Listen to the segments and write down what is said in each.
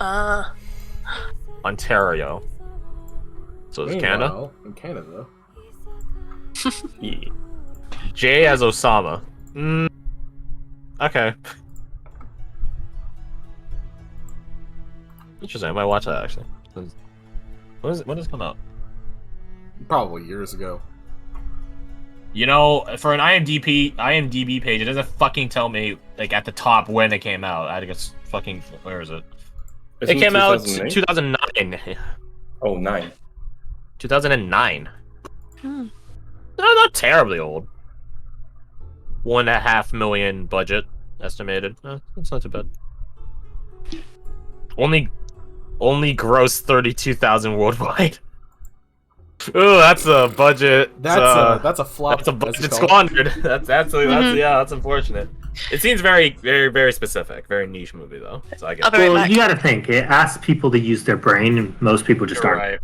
Uh, Ontario. So it's Canada? Meanwhile, in Canada. Yeah. J as Osama. Okay. Interesting, I might watch that actually. When does it come out? Probably years ago. You know, for an IMDb page, it doesn't fucking tell me, like, at the top when it came out. I think it's fucking... Where is it? Isn't it came out 2008? 2009. Oh, 9. 2009. No, not terribly old. $1.5 million budget estimated. That's not too bad. Only gross 32,000 worldwide. Ooh, that's a budget. That's a flop. That's a budget squandered. That's absolutely that's unfortunate. It seems very, very, very specific, very niche movie though. So I guess. Well, you gotta think. It asks people to use their brain, and most people just aren't. Right.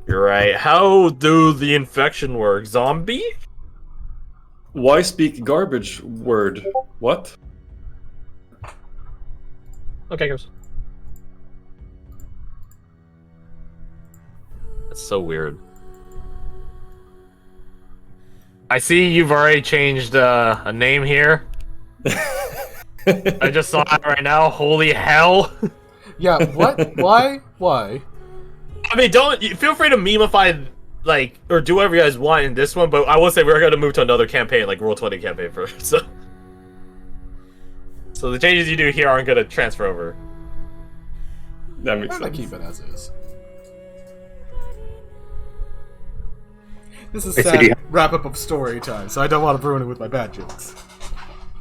You're right. How do the infection work? Zombie? Why speak garbage word? What? Okay, guys. That's so weird. I see you've already changed a name here. I just saw it right now. Holy hell! Yeah. What? Why? Why? I mean, feel free to memeify, like, or do whatever you guys want in this one. But I will say we're gonna move to another campaign, like Roll20 campaign first. So the changes you do here aren't gonna transfer over. That makes I'm gonna sense. keep it as is. This is sad wrap-up of story time, so I don't want to ruin it with my bad jokes.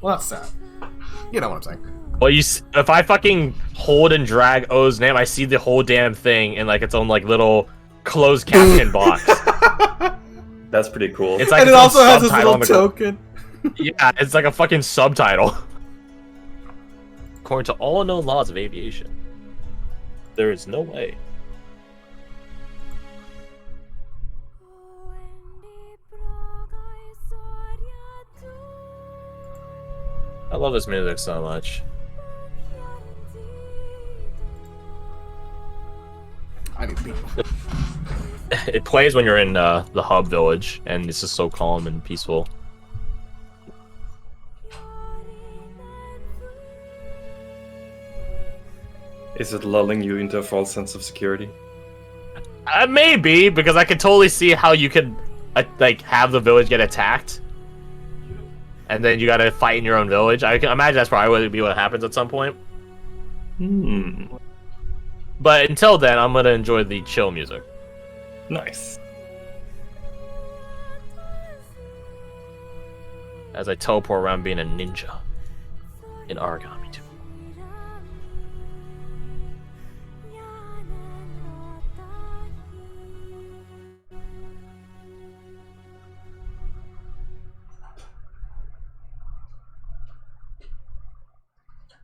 Well, that's sad. You know what I'm saying. Well, if I fucking hold and drag O's name, I see the whole damn thing in like its own like little closed caption box. That's pretty cool. It's like And it also has this little token. Yeah, it's like a fucking subtitle. According to all known laws of aviation, there is no way. I love this music so much. I need beat. It plays when you're in the hub village, and it's just so calm and peaceful. Is it lulling you into a false sense of security? Maybe, because I could totally see how you could like have the village get attacked, and then you gotta fight in your own village. I can imagine that's probably what happens at some point. But until then, I'm gonna enjoy the chill music. Nice. As I teleport around being a ninja in Origami 2.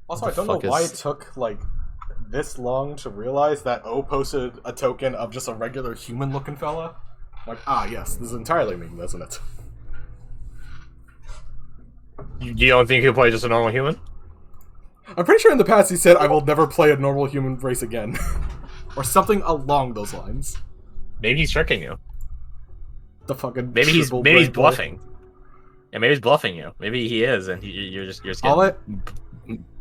Also, I don't know why it took, like, this long to realize that O posted a token of just a regular human-looking fella. Like, yes, this is entirely me, isn't it? You don't think he'll play just a normal human? I'm pretty sure in the past he said, I will never play a normal human race again. Or something along those lines. Maybe he's tricking you. The fucking maybe he's brain bluffing. Yeah, maybe he's bluffing you. Maybe he is, and you're just getting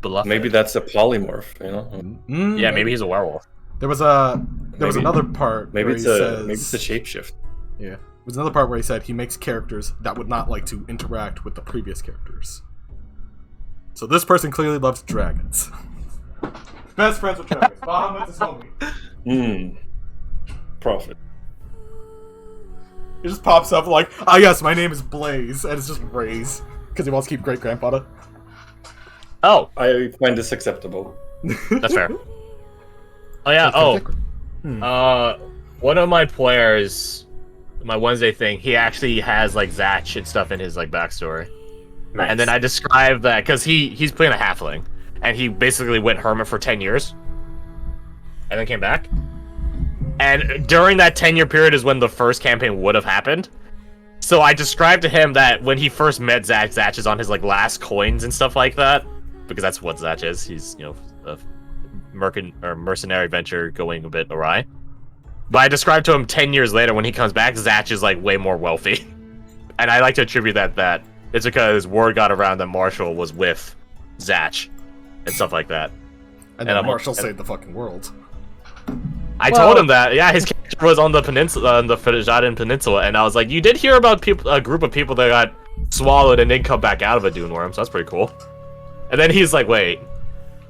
bluffing. Maybe that's a polymorph, you know? Yeah, maybe he's a werewolf. There was another part maybe where it's he says... maybe it's a shapeshift. Yeah. There was another part where he said he makes characters that would not like to interact with the previous characters. So this person clearly loves dragons. Best friends with dragons. Bahamut's his homie. Profit. It just pops up like, yes, my name is Blaze, and it's just Raze. Because he wants to keep great-grandfather. Oh! I find this acceptable. That's fair. Oh yeah, one of my players, my Wednesday thing, he actually has like Zatch and stuff in his like backstory. Nice. And then I described that because he's playing a halfling, and he basically went hermit for 10 years, and then came back. And during that 10-year period is when the first campaign would have happened. So I described to him that when he first met Zatch, Zatch is on his like last coins and stuff like that, because that's what Zatch is. He's, you know, a mercenary venture going a bit awry. But I described to him 10 years later when he comes back, Zatch is like way more wealthy. And I like to attribute that it's because word got around that Marshall was with Zatch and stuff like that. And then Marshall saved the fucking world. I told him that, yeah, his character was on the peninsula, on the Fedajadin Peninsula, and I was like, you did hear about a group of people that got swallowed and didn't come back out of a dune worm, so that's pretty cool. And then he's like, wait,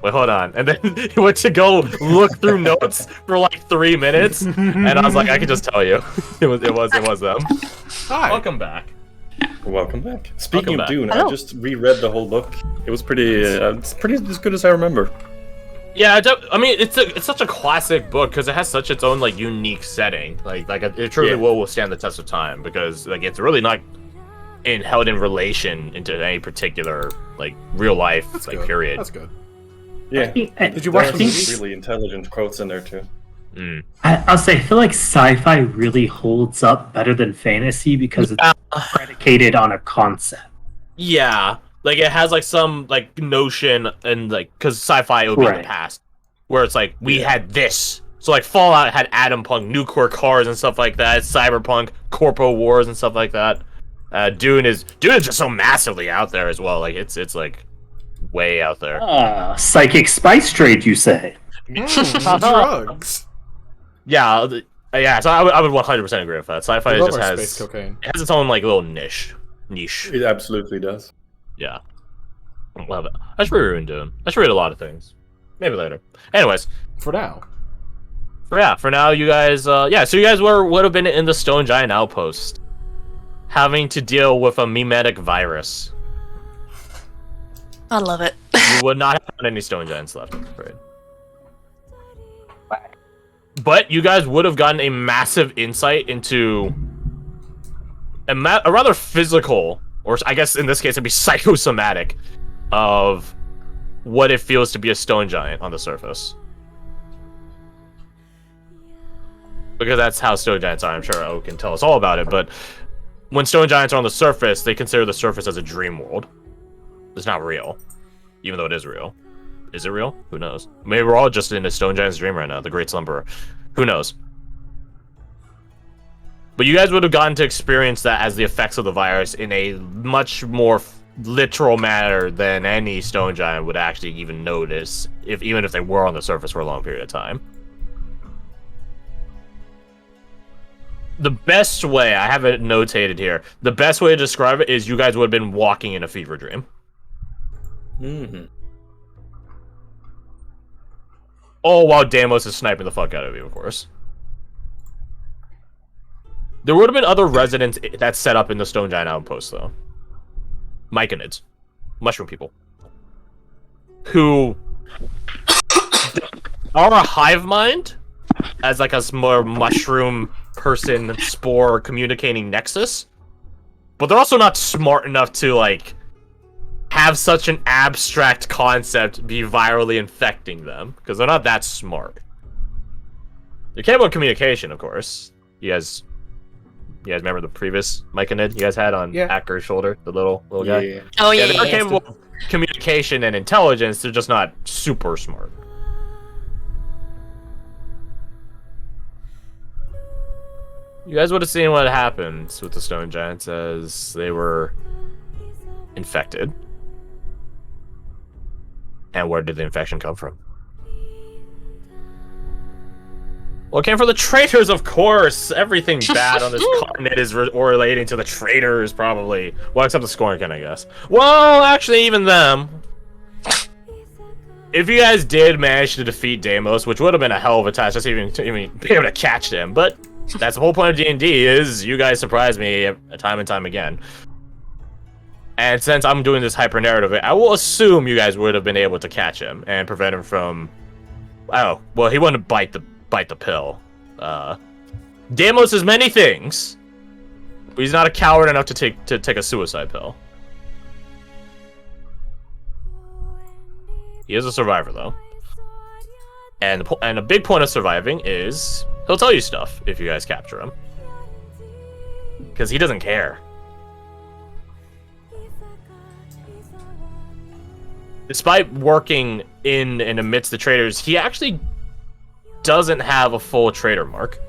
hold on. And then he went to go look through notes for like 3 minutes, and I was like, I can just tell you, it was them. Hi. Welcome back. Welcome back. Speaking Welcome of Dune, back. I just reread the whole book. It was it's pretty as good as I remember. Yeah, I mean, it's such a classic book because it has such its own like unique setting. Like it truly will stand the test of time because like it's really not held in relation into any particular like real life period. That's good. Yeah. Did you watch the movie? Really intelligent quotes in there too. I'll say I feel like sci-fi really holds up better than fantasy because it's predicated on a concept. Yeah. Like, it has, like, some, like, notion, and, like, because sci-fi would be in the past, where it's like, we had this. So, like, Fallout had atom punk, nuclear cars and stuff like that, cyberpunk, corpo wars and stuff like that. Dune is just so massively out there as well. Like, it's like, way out there. Psychic spice trade, you say? Drugs. Yeah, so I would 100% agree with that. Sci-fi just has... space cocaine. It has its own, like, little niche. It absolutely does. Yeah. I love it. I should read Dune. I should read a lot of things. Maybe later. Anyways. For now. For now, you guys, so you guys would have been in the Stone Giant Outpost. Having to deal with a mimetic virus. I love it. You would not have found any Stone Giants left, I'm afraid. But you guys would have gotten a massive insight into a rather physical, or I guess in this case it'd be psychosomatic, of what it feels to be a stone giant on the surface. Because that's how stone giants are. I'm sure O can tell us all about it, but when stone giants are on the surface, they consider the surface as a dream world. It's not real, even though it is real. Is it real? Who knows? Maybe we're all just in a stone giant's dream right now, the Great Slumberer. Who knows? But you guys would have gotten to experience that as the effects of the virus in a much more literal manner than any stone giant would actually even notice, even if they were on the surface for a long period of time. The best way, I have it notated here, the best way to describe it is you guys would have been walking in a fever dream. Mm-hmm. Oh, while Deimos is sniping the fuck out of you, of course. There would have been other residents that set up in the Stone Giant Outpost, though. Myconids. Mushroom people. Who are a hive mind, as like a more mushroom person spore communicating nexus. But they're also not smart enough to, like, have such an abstract concept be virally infecting them, because they're not that smart. They care about communication, of course. You guys remember the previous Myconid you guys had on Acker's shoulder, the little guy? Yeah. Oh yeah, they're capable of communication and intelligence. They're just not super smart. You guys would have seen what happened with the Stone Giants as they were infected. And where did the infection come from? Well, it came from the traitors, of course! Everything bad on this continent is relating to the traitors, probably. Well, except the Scornkin, I guess. Well, actually, even them. If you guys did manage to defeat Deimos, which would have been a hell of a task, just even to be able to catch them, but that's the whole point of D&D, is you guys surprise me time and time again. And since I'm doing this hyper-narrative, I will assume you guys would have been able to catch him and prevent him from... Oh, well, he wouldn't bite the pill. Deimos is many things, but he's not a coward enough to take a suicide pill. He is a survivor, though. And a big point of surviving is he'll tell you stuff if you guys capture him. Because he doesn't care. despite working in and amidst the traders, he actually doesn't have a full trader mark.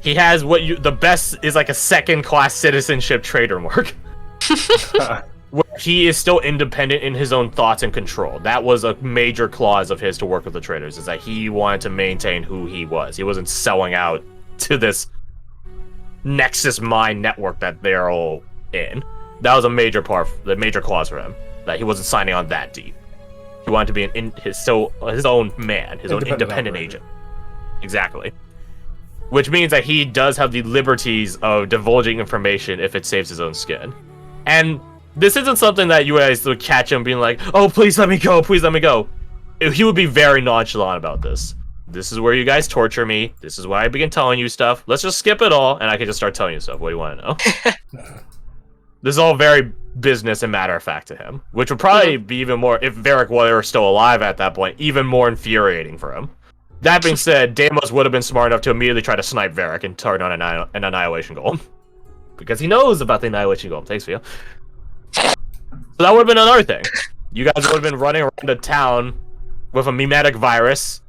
He has the best is like a second-class citizenship trader mark. Where he is still independent in his own thoughts and control. That was a major clause of his to work with the traders, is that he wanted to maintain who he was. He wasn't selling out to this Nexus Mind network that they're all in. That was a major clause for him, that he wasn't signing on that deep. He wanted to be his own man, his own independent agent. Exactly. Which means that he does have the liberties of divulging information if it saves his own skin. And this isn't something that you guys would catch him being like, oh, please let me go, please let me go. He would be very nonchalant about this. This is where you guys torture me. This is why I begin telling you stuff. Let's just skip it all, and I can just start telling you stuff. What do you want to know? This is all very business and matter of fact to him, which would probably be even more, if Varric were still alive at that point, even more infuriating for him. That being said, Deimos would have been smart enough to immediately try to snipe Varric and turn on an Annihilation Golem. Because he knows about the Annihilation Golem. Thanks, Vio. So that would have been another thing. You guys would have been running around a town with a mimetic virus,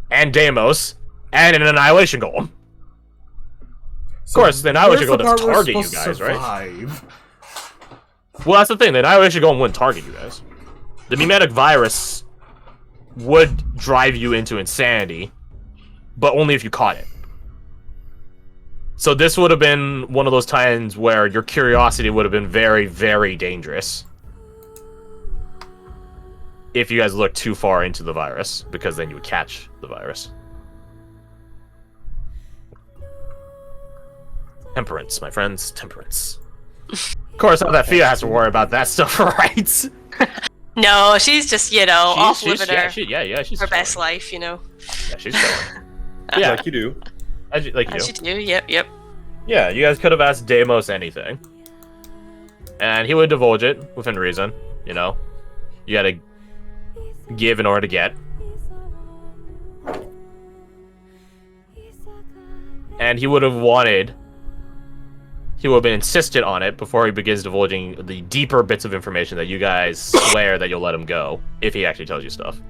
and Deimos, and an Annihilation Golem. Of course, the Annihilation Golem doesn't target you guys, right? Well, that's the thing. The Annihilation Golem wouldn't target you guys. The mimetic virus would drive you into insanity, but only if you caught it. So this would have been one of those times where your curiosity would have been very, very dangerous. If you guys look too far into the virus, because then you would catch the virus. Temperance, my friends, temperance. Of course, not that Fia has to worry about that stuff, right? No, she's just, off living her she's her best life, Yeah, she's chilling. Yeah, Like you do. As you do. Yep. Yeah, you guys could have asked Deimos anything. And he would divulge it within reason, You gotta give in order to get. And he would have been insistent on it before he begins divulging the deeper bits of information that you guys swear that you'll let him go, if he actually tells you stuff.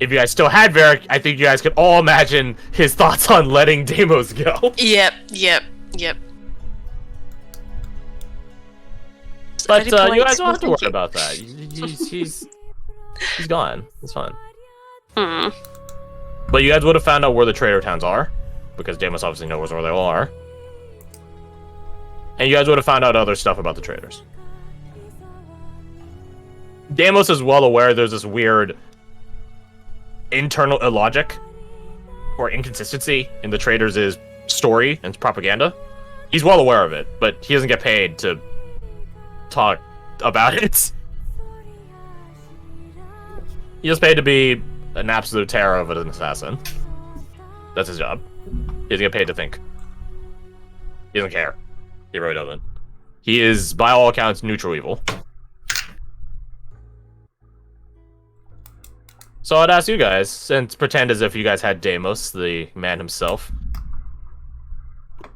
If you guys still had Varric, I think you guys could all imagine his thoughts on letting Deimos go. Yep. But you guys don't have to worry about that. He's gone. It's fine. But you guys would have found out where the trader towns are, because Deimos obviously knows where they all are. And you guys would have found out other stuff about the traders. Deimos is well aware there's this weird internal illogic or inconsistency in the traders' story and propaganda. He's well aware of it, but he doesn't get paid to talk about it. He gets paid to be an absolute terror of an assassin. That's his job. He doesn't get paid to think. He doesn't care. He really doesn't. He is, by all accounts, neutral evil. So I'd ask you guys, and pretend as if you guys had Deimos, the man himself. I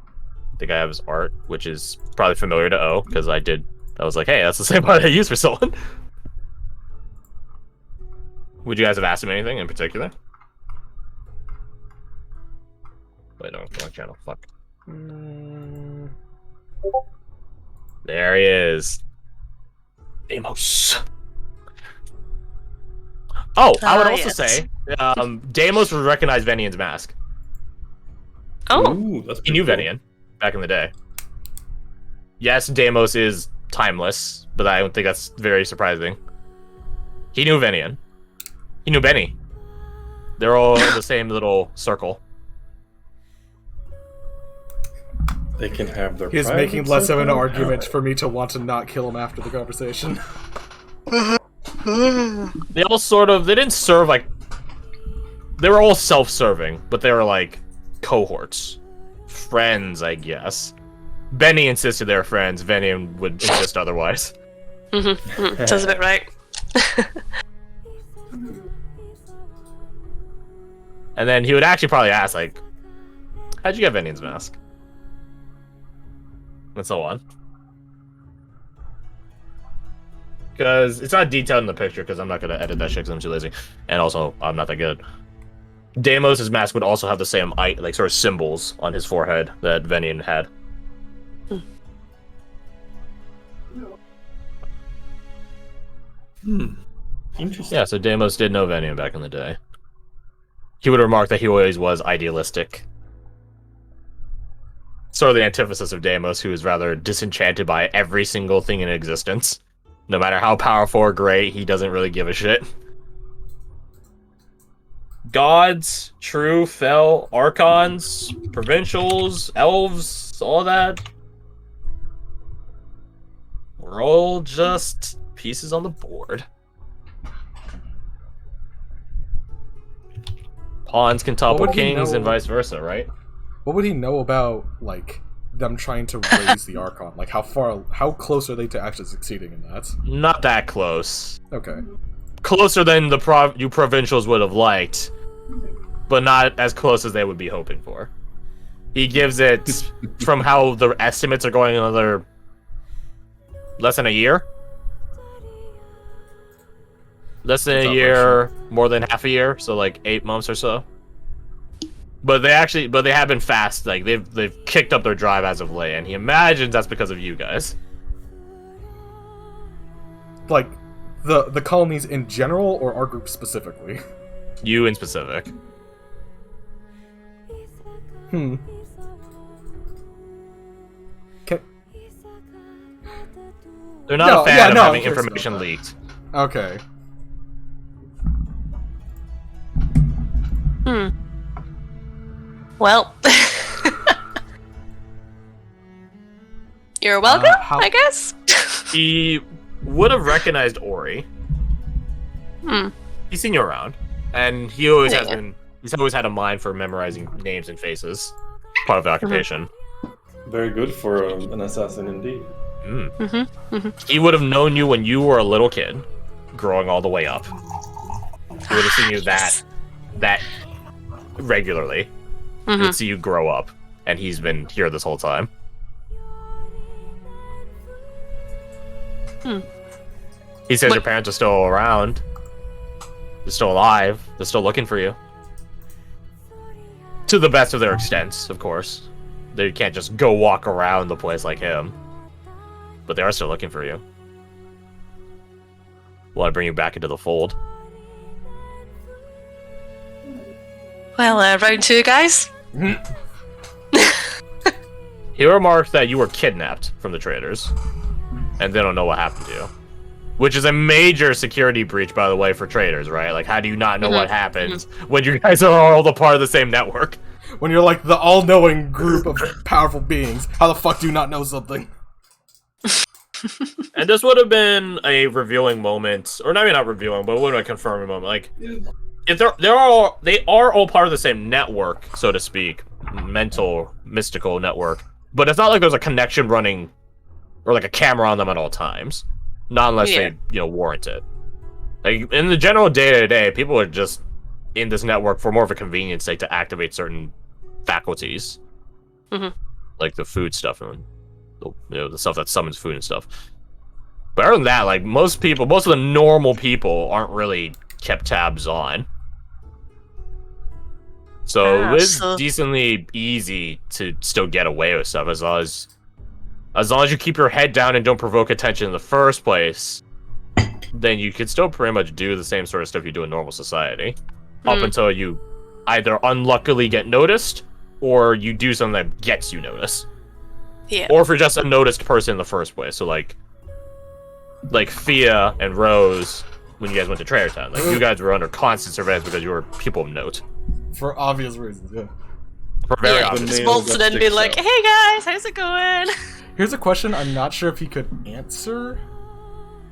think I have his art, which is probably familiar to O, because I was like, hey, that's the same art I used for someone. Would you guys have asked him anything in particular? Wait, no, wrong channel. Fuck. There he is. Deimos. Oh, I would also say, Deimos would recognize Venian's mask. Oh. Ooh, that's He knew cool. Venian back in the day. Yes, Deimos is timeless, but I don't think that's very surprising. He knew Venian. He knew Benny. They're all in the same little circle. They can have their. He's private making less of an circle. argument for me to want to not kill him after the conversation. They all they didn't serve like... They were all self-serving, but they were like cohorts. Friends, I guess. Benny insisted they were friends, Venian would insist otherwise. Sounds a bit right. And then he would actually probably ask, like, how'd you get Venian's mask? And so on. Because it's not detailed in the picture, because I'm not going to edit that shit because I'm too lazy. And also, I'm not that good. Deimos' mask would also have the same, like, sort of symbols on his forehead that Venian had. Interesting. Yeah, so Deimos did know Venian back in the day. He would remark that he always was idealistic. Sort of the antithesis of Deimos, who is rather disenchanted by every single thing in existence. No matter how powerful or great, he doesn't really give a shit. Gods, true, fell, archons, provincials, elves, all that. We're all just pieces on the board. Pawns can topple kings and vice versa, right? What would he know about, like, them trying to raise the Archon? Like, how close are they to actually succeeding in that? Not that close. Okay. Closer than you provincials would have liked, but not as close as they would be hoping for. He gives it, from how the estimates are going, another less than a year. Less than a year, more than half a year, so like 8 months or so. But they have been fast. Like they've kicked up their drive as of late, and he imagines that's because of you guys. Like the colonies in general, or our group specifically? You in specific. They're not a fan of having information leaked. Okay. Well, you're welcome, I guess. He would have recognized Ori. He's seen you around, and he always has been. He's always had a mind for memorizing names and faces. Part of the occupation. Very good for an assassin, indeed. He would have known you when you were a little kid, growing all the way up. He would have seen you that regularly. He would see you grow up, and he's been here this whole time. He says your parents are still around. They're still alive. They're still looking for you. To the best of their extents, of course. They can't just go walk around the place like him. But they are still looking for you. Want to bring you back into the fold. Well, round 2, guys. He remarked that you were kidnapped from the traders, and they don't know what happened to you. Which is a major security breach, by the way, for traders, right? Like, how do you not know what happens when you guys are all a part of the same network? When you're like the all-knowing group of powerful beings, how the fuck do you not know something? And this would have been a revealing moment, or maybe not revealing, but it would have been a confirming moment. Like, if they are all part of the same network, so to speak, mental, mystical network. But it's not like there's a connection running, or like a camera on them at all times, not unless they, warrant it. Like in the general day-to-day, people are just in this network for more of a convenience sake to activate certain faculties, like the food stuff and the stuff that summons food and stuff. But other than that, like most of the normal people aren't really kept tabs on. So it's decently easy to still get away with stuff as long as you keep your head down and don't provoke attention in the first place. Then you can still pretty much do the same sort of stuff you do in normal society, up until you either unluckily get noticed or you do something that gets you noticed. Yeah. Or if you're just a noticed person in the first place. So like Fia and Rose, when you guys went to Trader Town, like you guys were under constant surveillance because you were people of note. For obvious reasons, yeah. For very obvious. Just bolted in and be like, "Hey guys, how's it going?" Here's a question I'm not sure if he could answer.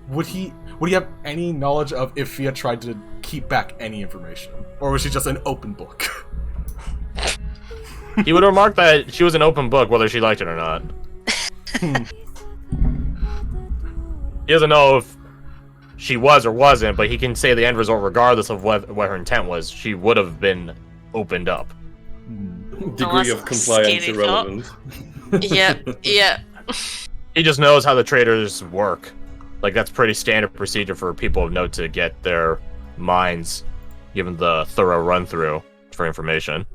Would he have any knowledge of if Fia tried to keep back any information? Or was she just an open book? He would remark that she was an open book whether she liked it or not. He doesn't know if she was or wasn't, but he can say the end result regardless of what her intent was. She would have been opened up. Degree of compliance irrelevant. Yeah. He just knows how the traders work. Like, that's pretty standard procedure for people of note to get their minds given the thorough run-through for information.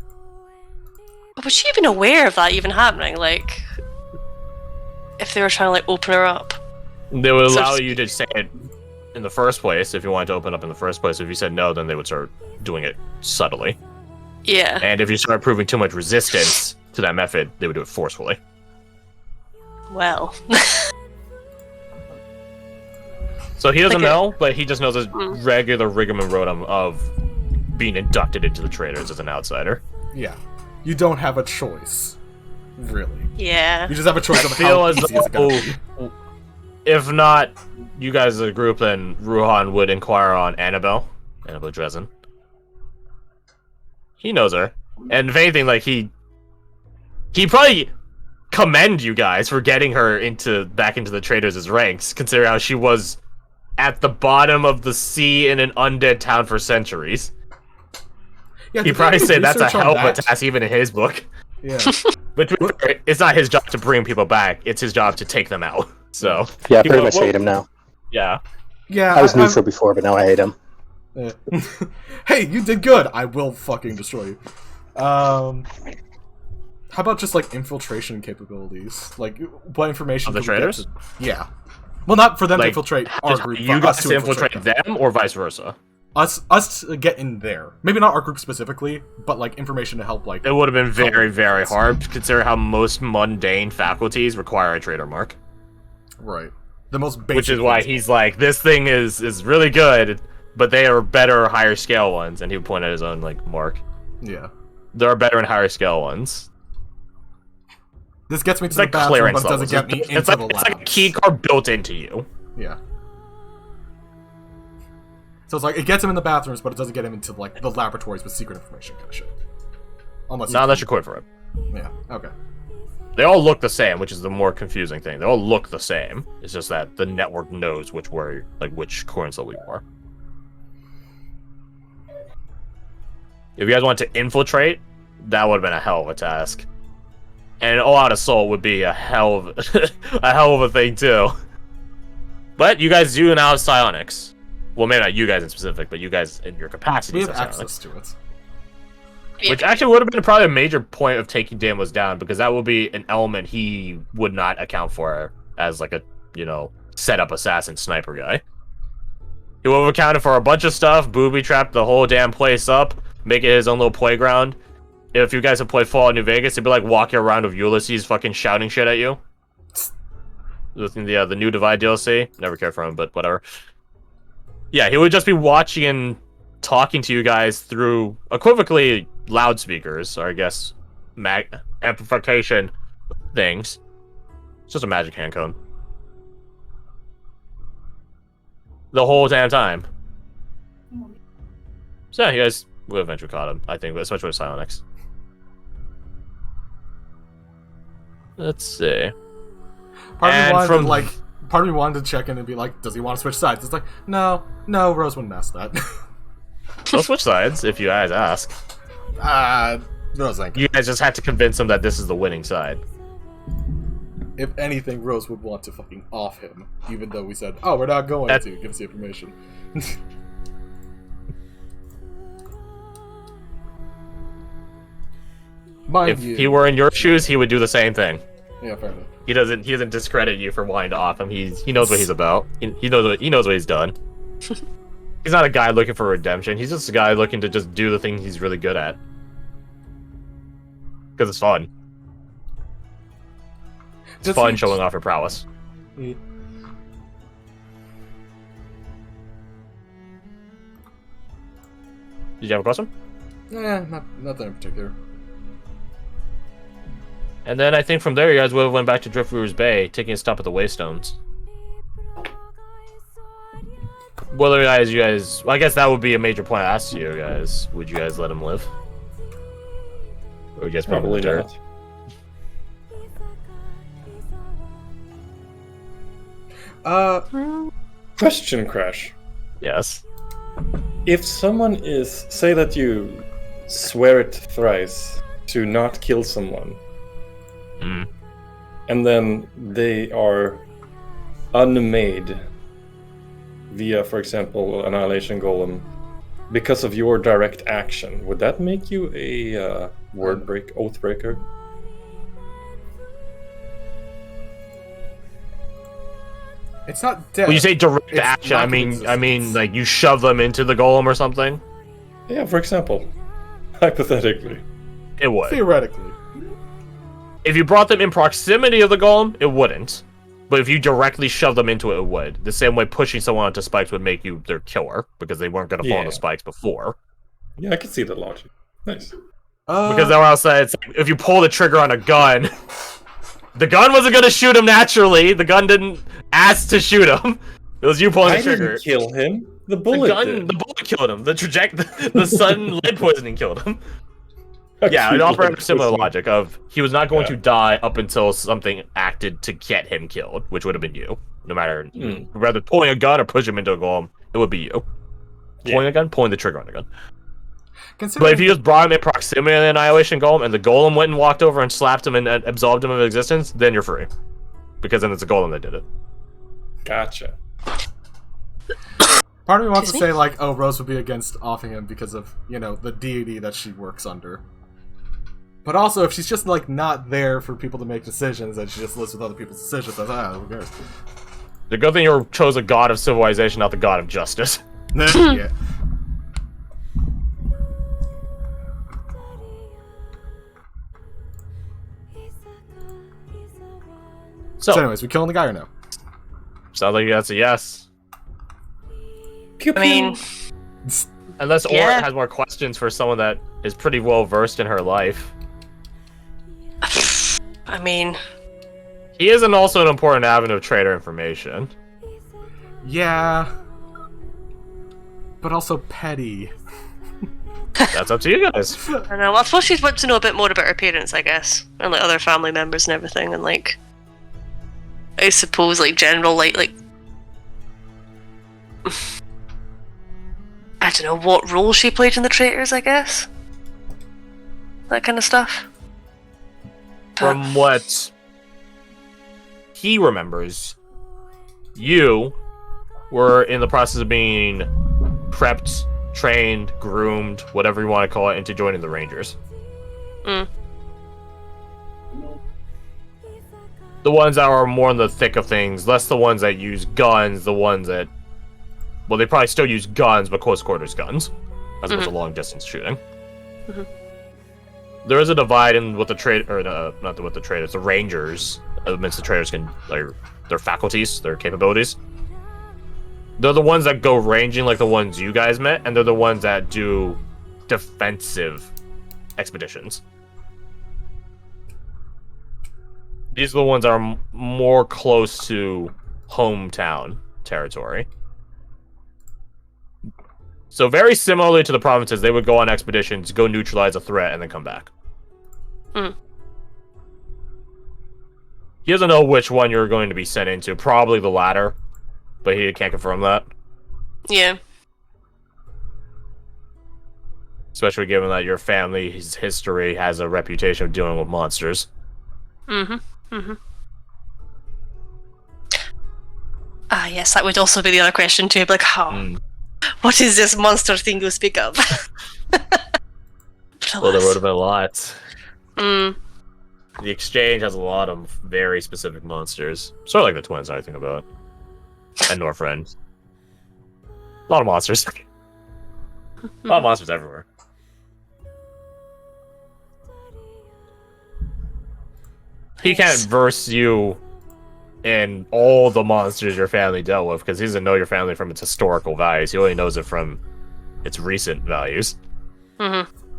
But was she even aware of that even happening? Like, if they were trying to, like, open her up? They would allow you to say it in the first place if you wanted to open up in the first place. If you said no, then they would start doing it subtly. Yeah. And if you start proving too much resistance to that method, they would do it forcefully. Well. So he doesn't Like know, but he just knows a regular rigmarole of being inducted into the traders as an outsider. Yeah. You don't have a choice. Really. Yeah. You just have a choice of I feel how as easy it's gonna though, be. if not you guys as a group, then Ruhan would inquire on Annabelle Dresden. He knows her. And if anything, like, he probably commend you guys for getting her back into the traders' ranks, considering how she was at the bottom of the sea in an undead town for centuries. Yeah, He'd probably say that's a research on hell of a that? task even in his book. Yeah. But to be fair, it's not his job to bring people back, it's his job to take them out. So Yeah, I pretty much hate him now. Yeah. Yeah. I was neutral before, but now I hate him. Yeah. Hey, you did good. I will fucking destroy you. How about just like infiltration capabilities? Like what information Of the can we get traders? Yeah. Well, not for them to Like, infiltrate our just group. you but guys us to infiltrate them, or vice versa? Us to get in there. Maybe not our group specifically, but like information to help. Like It would have been very, very hard, considering how most mundane faculties require a trader mark. right. The most basic. Which is why he's like, this thing is really good, but they are better higher scale ones, and he would point at his own like mark. Yeah. There are better and higher scale ones. This gets me to It's the like bathroom, clearance but it doesn't levels. get me It's into like, the it's like a labs. key card built into you. Yeah. So it's like it gets him in the bathrooms, but it doesn't get him into like the laboratories with secret information kind of shit. Not unless you're quit for it. Yeah. Okay. They all look the same, which is the more confusing thing. They all look the same. It's just that the network knows which current level you are. If you guys want to infiltrate, that would have been a hell of a task. And an all-out assault would be a hell of a thing too. But you guys do now have psionics. Well, maybe not you guys in specific, but you guys in your capacity. We have access to it. Which actually would have been probably a major point of taking Damos down, because that would be an element he would not account for as like a, set-up assassin sniper guy. He would have accounted for a bunch of stuff, booby-trapped the whole damn place up, make it his own little playground. If you guys have played Fallout New Vegas, it'd be like walking around with Ulysses fucking shouting shit at you. With the New Divide DLC. Never cared for him, but whatever. Yeah, he would just be watching and talking to you guys through equivocally loudspeakers, or I guess amplification things. It's just a magic hand cone. The whole damn time. So yeah, you guys would have eventually caught him, I think, especially with Psionics. Let's see. Part of me wanted to check in and be like, does he want to switch sides? It's like, no, Rose wouldn't ask that. They'll switch sides if you guys ask. Rose ain't. You guys just have to convince them that this is the winning side. If anything, Rose would want to fucking off him, even though we said, oh, we're not going to. Give us the information. If he were in your shoes, he would do the same thing. Yeah, fair enough. He doesn't discredit you for wanting to off him. He knows what he's about. He knows what he's done. He's not a guy looking for redemption. He's just a guy looking to just do the thing he's really good at. Because it's fun. It's fun showing off your prowess. Yeah. Did you have a question? Nothing in particular. And then I think from there you guys would have went back to Driftweaver's Bay, taking a stop at the Waystones. Whether you guys, well, I guess that would be a major point I asked you guys. Would you guys let him live? Or you guys Probably not. Question, Crash. Yes. If someone is, say that you swear it thrice to not kill someone, Mm. and then they are unmade via, for example, Annihilation Golem, because of your direct action, would that make you a oath breaker? It's not dead. When you say direct It's action, not I in mean existence. like you shove them into the golem or something. Yeah, for example, hypothetically. It would. Theoretically. If you brought them in proximity of the golem, it wouldn't. But if you directly shove them into it, it would. The same way pushing someone onto spikes would make you their killer, because they weren't going to fall Yeah. into spikes before. Yeah, I can see the logic. Nice. Because then I'll say, it's like, if you pull the trigger on a gun, the gun wasn't going to shoot him naturally. The gun didn't ask to shoot him. It was you pulling I the trigger. didn't kill him. The bullet did. The bullet killed him. The sudden lead poisoning killed him. Yeah, it Acute operated lead a similar poisoning. logic of he was not going Yeah. to die up until something acted to get him killed, which would have been you. No matter whether pulling a gun or push him into a golem, it would be you. Pulling a gun, pulling the trigger on the gun. But if you just brought him in proximity of the Annihilation Golem and the golem went and walked over and slapped him and absolved him of existence, then you're free. Because then it's a golem that did it. Gotcha. Part of me wants to Excuse say, like, oh, Rose would be against offing him because of, you know, the deity that she works under. But also, if she's just, like, not there for people to make decisions and she just lives with other people's decisions, that's, who cares? The good thing you chose a god of civilization, not the god of justice. Yeah. So, So, anyways, we killing the guy or no? sounds like that's a yes. I mean, Unless Aura Yeah. has more questions for someone that is pretty well versed in her life. I mean, He isn't also an important avenue of trader information. Yeah. But also petty. That's up to you guys. I don't know. I suppose she'd want to know a bit more about her parents, I guess, and like other family members and everything, and like, I suppose like general like I don't know what role she played in the traitors. I guess that kind of stuff. From what he remembers, you were in the process of being prepped, trained, groomed, whatever you want to call it, into joining the Rangers. Mm. The ones that are more in the thick of things, less the ones that use guns, the ones that... Well, they probably still use guns, but close quarters guns, as opposed to long distance shooting. There is a divide in what the trade, or not what the traders, the Rangers, amidst the traders can, like, their faculties, their capabilities. They're the ones that go ranging like the ones you guys met, and they're the ones that do defensive expeditions. These are the ones that are more close to hometown territory. So very similarly to the provinces, they would go on expeditions, go neutralize a threat, and then come back. Mm. He doesn't know which one you're going to be sent into. Probably the latter, but he can't confirm that. Yeah. Especially given that your family's history has a reputation of dealing with monsters. Ah, yes, that would also be the other question too. Like, how? What is this monster thing you speak of? Well, there would have been a lot. Mm. The exchange has a lot of very specific monsters. Sort of like the twins, I think about. And Norfriend. A lot of monsters. A lot of monsters everywhere. He can't verse you in all the monsters your family dealt with, because he doesn't know your family from its historical values. He only knows it from its recent values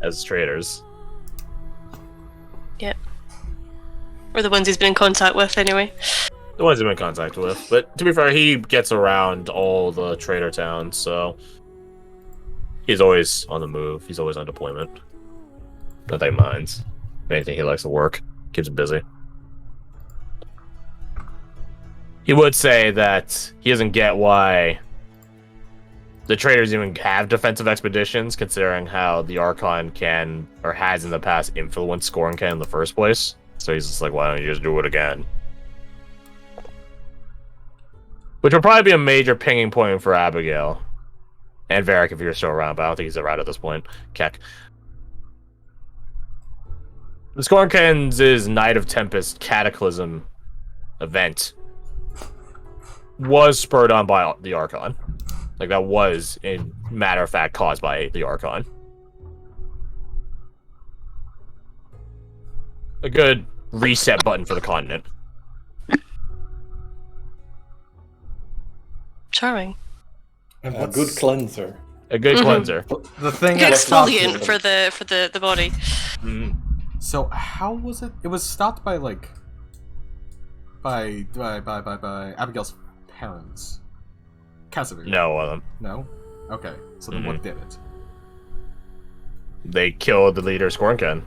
as traders. Yep. Or the ones he's been in contact with, anyway. The ones he's been in contact with. But to be fair, he gets around all the trader towns, so he's always on the move. He's always on deployment. Not that he minds. If anything, he likes to work. Keeps him busy. He would say that he doesn't get why the traders even have defensive expeditions, considering how the Archon can, or has in the past, influenced Scorncan in the first place. So he's just like, why don't you just do it again? Which will probably be a major pinging point for Abigail. And Varric if you're still around, but I don't think he's around at this point. Keck. The Scornkins' Night of Tempest Cataclysm event was spurred on by the Archon. Like, that was, in matter of fact, caused by the Archon. A good reset button for the continent. Charming. And A good cleanser. A good cleanser. The thing Good that stopped exfoliant it. for the body. Mm. So how was it? It was stopped by like by Abigail's parents. Casimir. No, No. Okay. So then what did it? they killed the leader Scornkin.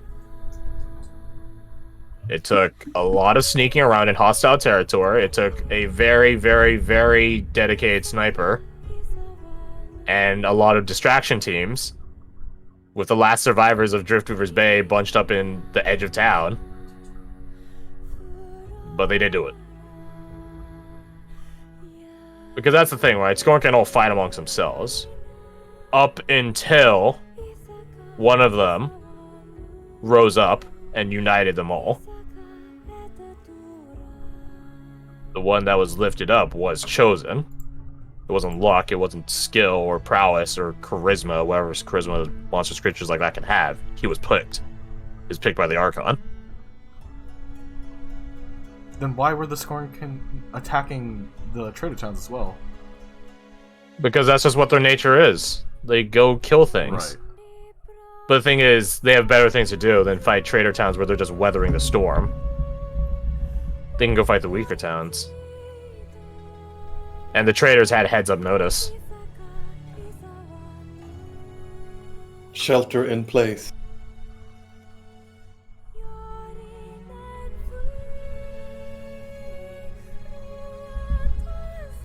It took a lot of sneaking around in hostile territory. It took a very, very, very dedicated sniper. And a lot of distraction teams. With the last survivors of Driftweaver's Bay bunched up in the edge of town. But they did do it. Because that's the thing, right? Scornkin all fight amongst themselves. Up until one of them rose up and united them all. The one that was lifted up was chosen. It wasn't luck, it wasn't skill or prowess or charisma, whatever charisma monstrous creatures like that can have. He was picked. He was picked by the Archon. Then why were the Scornkin attacking the trader towns as well? Because that's just what their nature is. They go kill things. Right. But the thing is, they have better things to do than fight trader towns where they're just weathering the storm. They can go fight the weaker towns. And the traders had heads-up notice. Shelter in place.